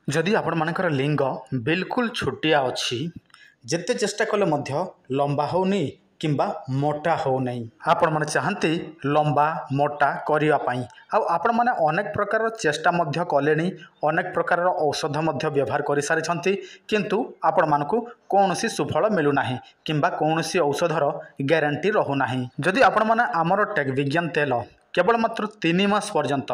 जदि आपण मानकर लिंग बिल्कुल छोटिया अच्छी जेते चेष्टा कले मध्य लंबा होनी किंबा मोटा हो नहीं आपण माने चाहती लंबा मोटा करिया पाई आपण माने अनेक प्रकार चेष्टा मध्य कलेनी अनेक प्रकार औषध मध्य व्यवहार कर सारी किंतु आपण मानकु कौनसी सुफल मिलूना किंबा कौनसी औषधर ग्यारंटी रहूना जदि आपण माने आमर टेक विज्ञान तेल केवल मात्र 3 मास पर्यंत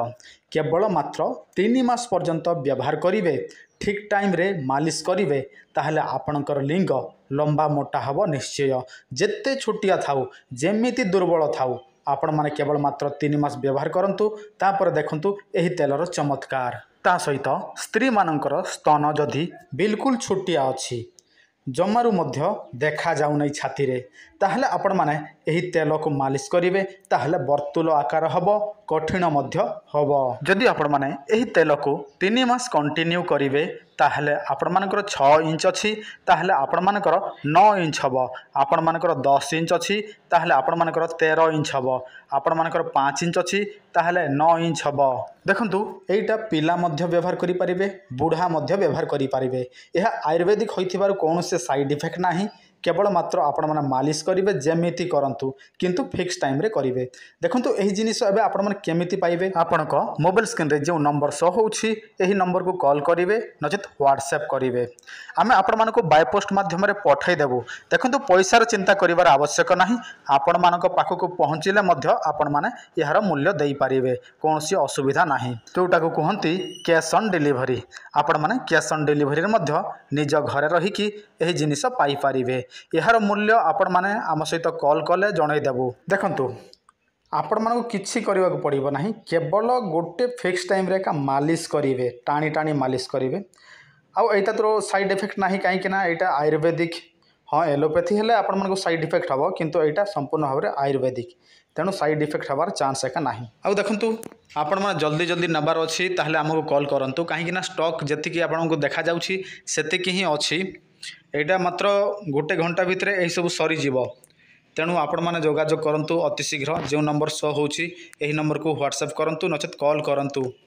केवल मात्र 3 मास पर्यंत व्यवहार करेंगे ठीक टाइम रे मालिश करेंगे ताहले आपणकर लिंग लंबा मोटा हब निश्चय जेते छोटिया थाउ जेमिति दुर्बल थाउ आपण माने केवल मात्र 3 मास व्यवहार करंतु तापर देखंतु एही तेलर चमत्कार ता सहित स्त्री मानकर स्तन जदि बिल्कुल छोटिया अच्छी जमारू मध्य देखा जाऊ नहीं छाती रे ताहले आपण माने एही तेल को मालिश करेंगे ताहले वर्तुल आकार हब कठिन मध्य हब जदि आपण माने एही तेल को 3 मास कंटिन्यू करेंगे ताहले आपण मानकर 6 इंच अच्छी ताहले आपण मानकर 9 इंच हब आपण मानकर 10 इंच अच्छी ताहले आपण मानकर 13 इंच हब आपण मानकर 5 इंच अच्छी ताहले 9 इंच हब देखंतु एटा पिला मध्य व्यवहार करि परिबे बुढ़ा मध्य व्यवहार करि परिबे यह आयुर्वेदिक होइथिबार कौन से साइड इफेक्ट नाही केवल मात्र आपण माने मालिश करेंगे जेमिति करंतु किंतु फिक्स टाइम रे करेंगे देखंतु एही जिनिस एबे आपण माने केमिति पाइबे आपणक मोबाइल स्क्रीन रे जो नंबर शो होउछि एही नंबर को कॉल करेंगे नचेत व्हाट्सएप करेंगे आमे आपण मानको बाय पोस्ट माध्यम रे पठाई देबु देखंतु पैसार चिंता करिवार आवश्यक नाही आपण मानको पाखकु पहुँचिले मध्य आपण माने यार मूल्य देई पारिबे कोनोसी असुविधा नाही जोटा को कहंती कैश ऑन डिलीवरी आपण माने कैश ऑन डिलीवरी रे मध्य निज घरे रही कि एही जिनिस पाई पारिबे यार मूल्य आपण माने आम सहित कॉल कले जणाई देबु देखंतु आपण मानको किछि करबा को पड़िबो नाही केवल गोटे फिक्स टाइम रे का मालिश करेंगे टाणी टाणी मालिश करेंगे आउ एटा तो साइड इफेक्ट नाही काहे कि ना एटा आयुर्वेदिक हाँ एलोपैथी हेले आपण मानको साइड इफेक्ट हबो किंतु एटा संपूर्ण भाव में आयुर्वेदिक तेणु साइड इफेक्ट हबार चांस एका नाही आउ देखंतु आपण माने जल्दी जल्दी नबार अछि ताहले हमको कॉल करंतु काहे कि ना स्टॉक जति आपण को देखा जाउछि सेति ही अछि एटा मात्र गोटे घंटा भितर एही सब सरी जीवो तेणु आपण माने जोगाजोग करंतु अति शीघ्र जो नंबर शो होउछि एही नंबर को व्हाट्सएप करंतु नचेत कॉल करंतु।